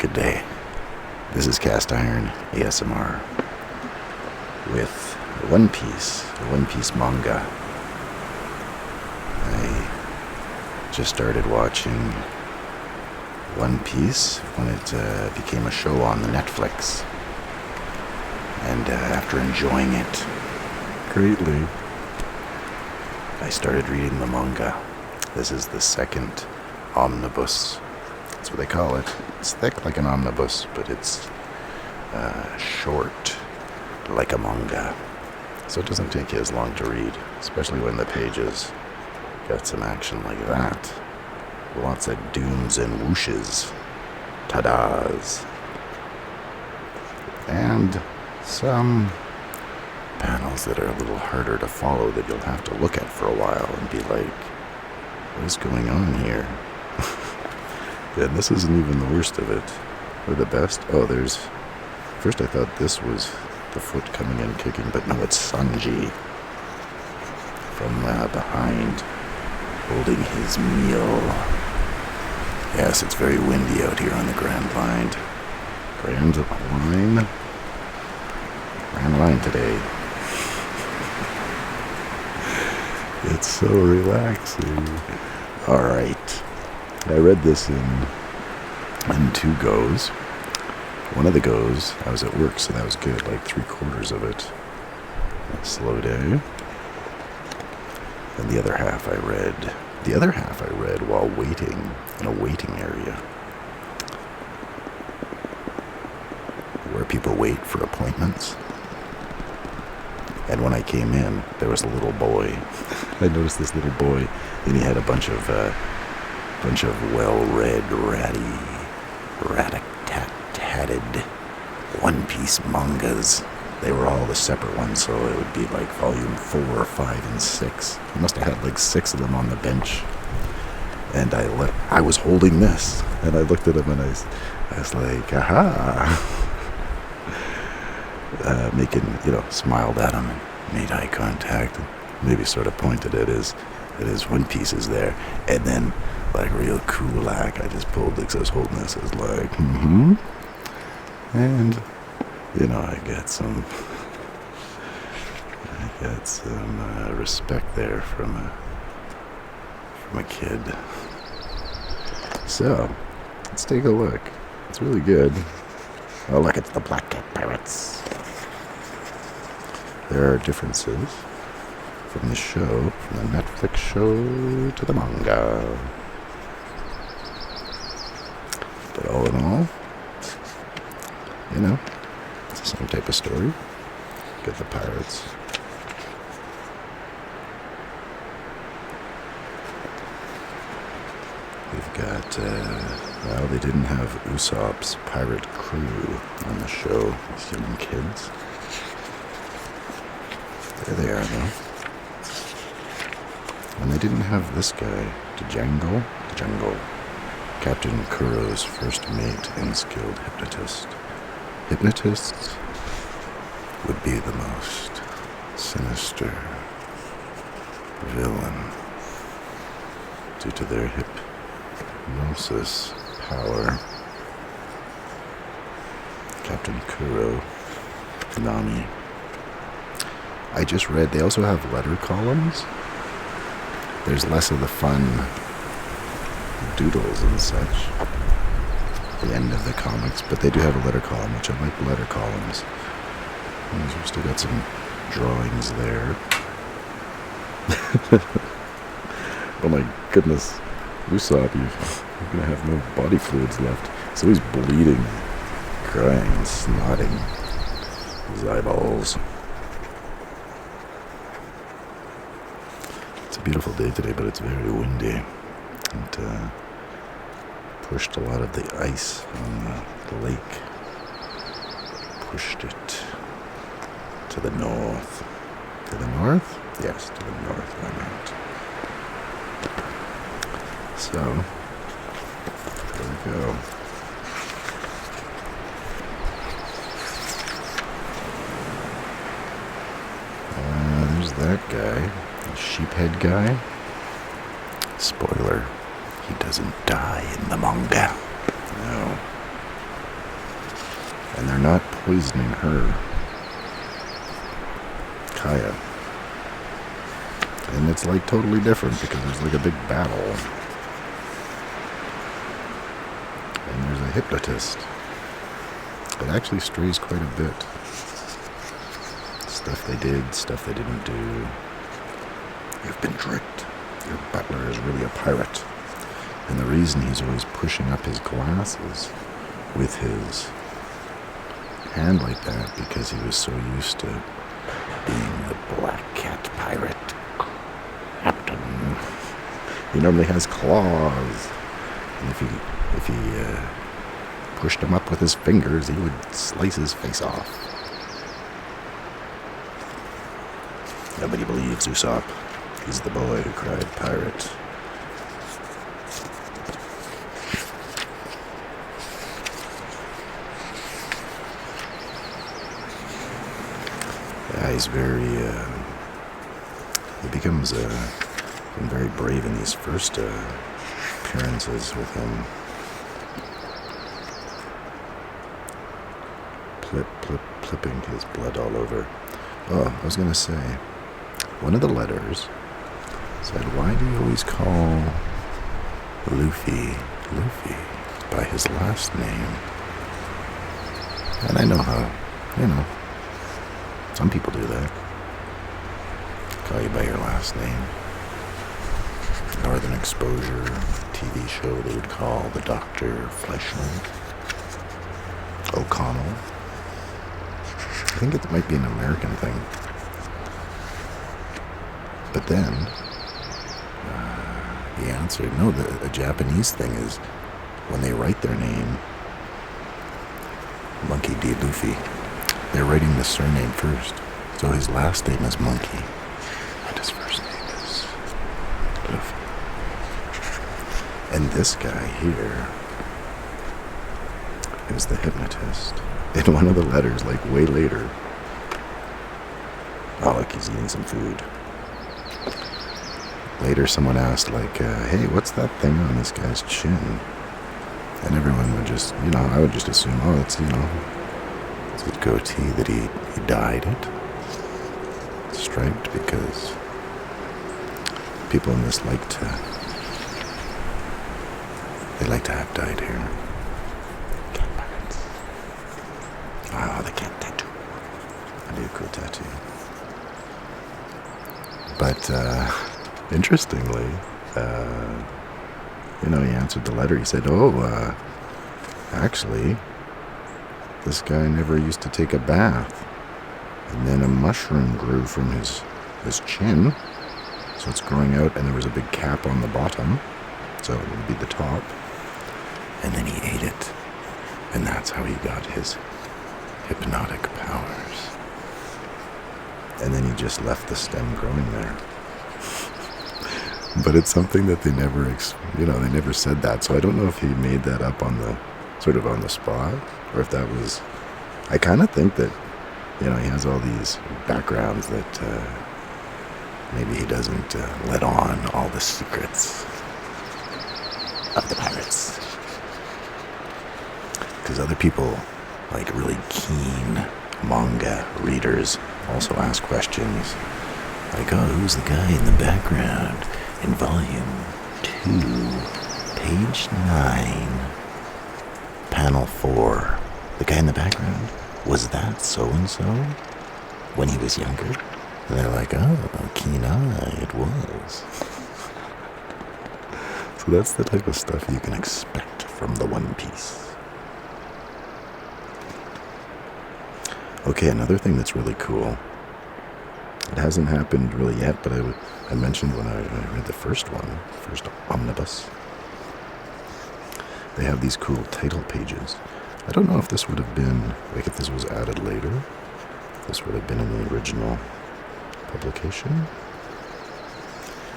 Good day. This is Cast Iron ASMR with One Piece Manga. I just started watching One Piece when it became a show on the Netflix. And after enjoying it greatly, I started reading the manga. This is the second omnibus. That's what they call it. It's thick like an omnibus, but it's short like a manga. So it doesn't take you as long to read, especially when the pages got some action like that. Lots of dooms and whooshes, ta-das, and some panels that are a little harder to follow that you'll have to look at for a while and be like, what is going on here? And this isn't even the worst of it, or the best. Oh, first I thought this was the foot coming in kicking, but no, it's Sanji from behind, holding his meal. Yes, it's very windy out here on the Grand Line. Grand Line today. It's so relaxing. Alright. I read this in 2 goes. One of the goes, I was at work, so that was good, like 3/4 of it. A slow day. And the other half I read while waiting in a waiting area where people wait for appointments. And when I came in, there was a little boy. I noticed this little boy, and he had a bunch of well-read, rat-a-tat-tatted One Piece mangas. They were all the separate ones, so it would be like volume 4, 5, and 6. He must have had like 6 of them on the bench. And I was holding this, and I looked at him, and I was like, aha! Smiled at him and made eye contact, and maybe sort of pointed at his One Pieces there, and then, like real cool, like I just pulled because I was holding this. I was like, and I got some respect there from a kid. So let's take a look. It's really good. Oh, look, it's the Black Cat Pirates. There are differences from the show, from the Netflix show to the manga. But all in all, it's the same type of story. Get the pirates. We've got, they didn't have Usopp's pirate crew on the show, these young kids. There they are, though. And they didn't have this guy, Django, Captain Kuro's first mate and skilled hypnotist. Hypnotists would be the most sinister villain due to their hypnosis power. Captain Kuro, Nami. I just read, they also have letter columns. There's less of the fun doodles and such at the end of the comics, but they do have a letter column, which I like letter columns. And we've still got some drawings there. Oh my goodness, Usopp, you're gonna have no body fluids left. So he's bleeding, crying, snotting his eyeballs. It's a beautiful day today, but it's very windy. And pushed a lot of the ice on the lake. Pushed it to the north. To the north? Yes, to the north I meant. So, there we go. There's that guy. The sheephead guy. Spoiler, he doesn't die in the manga. No. And they're not poisoning her, Kaya. And it's like totally different because there's like a big battle. And there's a hypnotist. It actually strays quite a bit. Stuff they did, stuff they didn't do. You've been tricked. Your butler is really a pirate. And the reason he's always pushing up his glasses with his hand like that, because he was so used to being the black cat pirate captain. He normally has claws. And if he pushed him up with his fingers, he would slice his face off. Nobody believes Usopp. He's the boy who cried pirate. Yeah, he's very, he becomes very brave in these first appearances with him. Flipping his blood all over. Oh, I was going to say, one of the letters said, why do you always call Luffy by his last name? And I know how, some people do that. Call you by your last name. Northern Exposure TV show they would call the Dr. Fleshman. O'Connell. I think it might be an American thing. But then, he answered, no, a Japanese thing is when they write their name, Monkey D. Luffy, they're writing the surname first. So his last name is Monkey, and his first name is Luffy. And this guy here is the hypnotist. In one of the letters, like way later, oh, look, he's eating some food. Later, someone asked, like, hey, what's that thing on this guy's chin? And everyone would just, I would just assume, oh, it's a goatee that he dyed it. Striped because people in this like to have dyed hair. Cat pirates. Oh, the cat tattoo. That'd be a cool tattoo. But, interestingly, he answered the letter. He said, actually, this guy never used to take a bath. And then a mushroom grew from his chin. So it's growing out, and there was a big cap on the bottom. So it would be the top. And then he ate it. And that's how he got his hypnotic powers. And then he just left the stem growing there. But it's something that they never, they never said that. So I don't know if he made that up on the spot, or if that was, I kind of think that, he has all these backgrounds that maybe he doesn't let on all the secrets of the pirates. Because other people, like really keen manga readers, also ask questions. Like, oh, who's the guy in the background in volume 2, page 9, panel 4? The guy in the background, was that so-and-so when he was younger? And they're like, oh, keen eye, it was. So that's the type of stuff you can expect from the One Piece. Okay, another thing that's really cool. It hasn't happened really yet, but I mentioned when I read the first omnibus. They have these cool title pages. I don't know if this would have been, like if this was added later, this would have been in the original publication.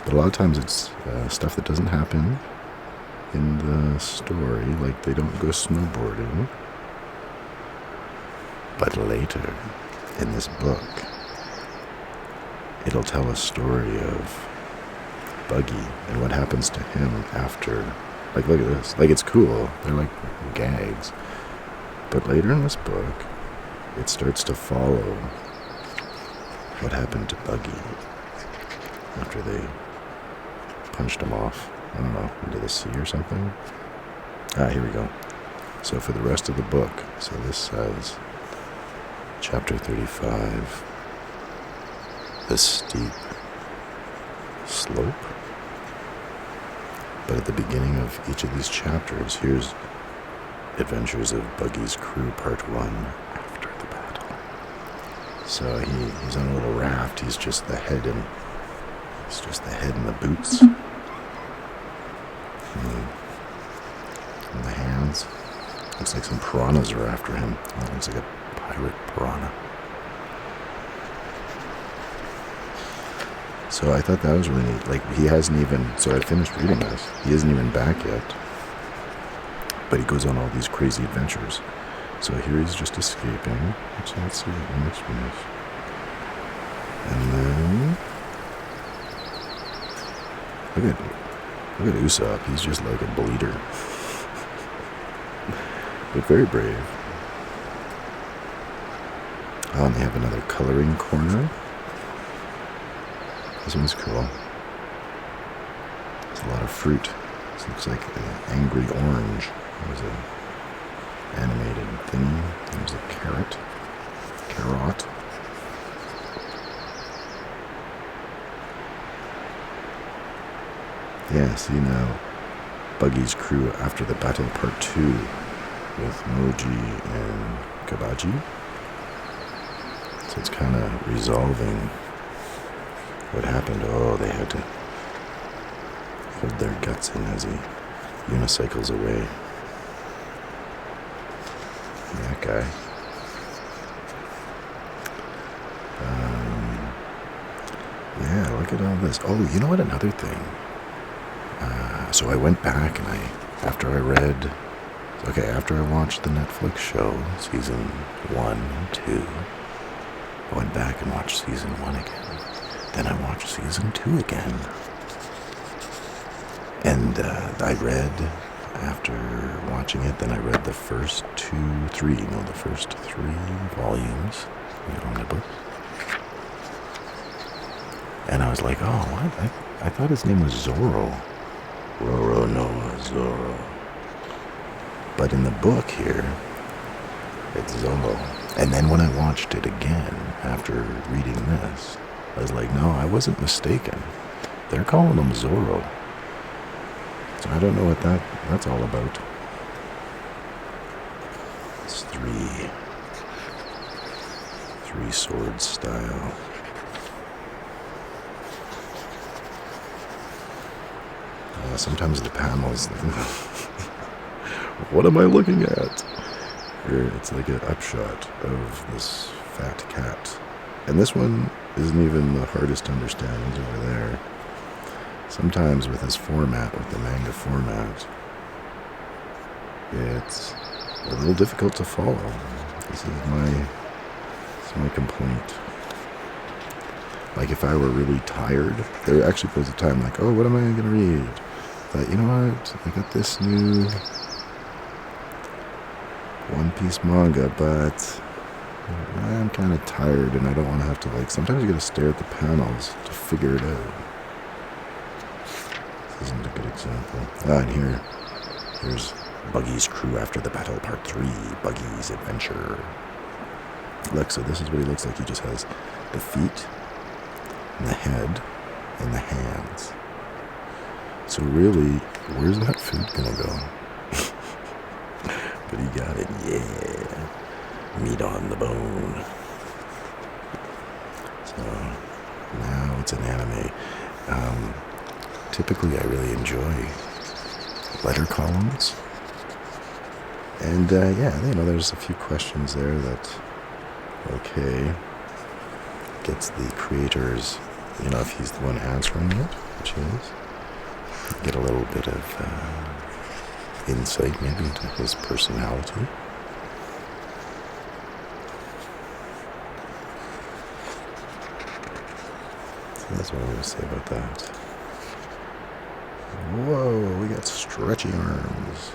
But a lot of times it's stuff that doesn't happen in the story, like they don't go snowboarding. But later, in this book, it'll tell a story of Buggy and what happens to him after. Like, look at this. Like, it's cool. They're like gags. But later in this book, it starts to follow what happened to Buggy after they punched him off, I don't know, into the sea or something. Here we go. So for the rest of the book, so this says, chapter 35, the steep slope. But at the beginning of each of these chapters, here's Adventures of Buggy's Crew Part 1, after the battle. So he's on a little raft. He's just the head and the boots. And the hands. Looks like some piranhas are after him. Oh, looks like a pirate piranha. So I thought that was really neat. Like, he hasn't even, so I finished reading this. He isn't even back yet. But he goes on all these crazy adventures. So here he's just escaping. So let's see what the next one is. And then, look at Usopp. He's just like a bleeder. But very brave. Oh, and they have another coloring corner. This one's cool. There's a lot of fruit. This looks like an angry orange. There's an animated thingy. There's a carrot. Carrot. Yeah, see now, Buggy's Crew after the battle part 2 with Moji and Kabaji. So it's kind of resolving what happened. Oh, they had to hold their guts in as he unicycles away. That guy. Yeah, look at all this. Oh, you know what? Another thing. So I went back and after I watched the Netflix show, season 1 and 2, I went back and watched season 1 again. Then I watched season 2 again. And I read, after watching it, then I read the first the first 3 volumes of the omnibus. And I was like, oh, what? I thought his name was Zoro. Roro Noah Zoro. But in the book here, it's Zoro. And then when I watched it again after reading this, I was like, no, I wasn't mistaken. They're calling him Zoro. So I don't know what that's all about. It's three sword style. Sometimes the panels, what am I looking at? Here, it's like an upshot of this fat cat. And this one isn't even the hardest to understand. It's over there. Sometimes with this format, with the manga format, it's a little difficult to follow. This is my complaint. Like, if I were really tired, there actually was a time like, oh, what am I going to read? But you know what? I got this new One Piece manga, but I'm kind of tired and I don't want to have to, sometimes you got to stare at the panels to figure it out. This isn't a good example. And here's Buggy's Crew after the battle part 3, Buggy's Adventure. Look, so this is what he looks like. He just has the feet, and the head, and the hands. So really, where's that food gonna go? But he got it, yeah. Meat on the bone. So now it's an anime. Typically I really enjoy letter columns. And there's a few questions there that, gets the creators, if he's the one answering it, which he is. Get a little bit of insight maybe into his personality. So that's what I'm going to say about that. Whoa, we got stretchy arms.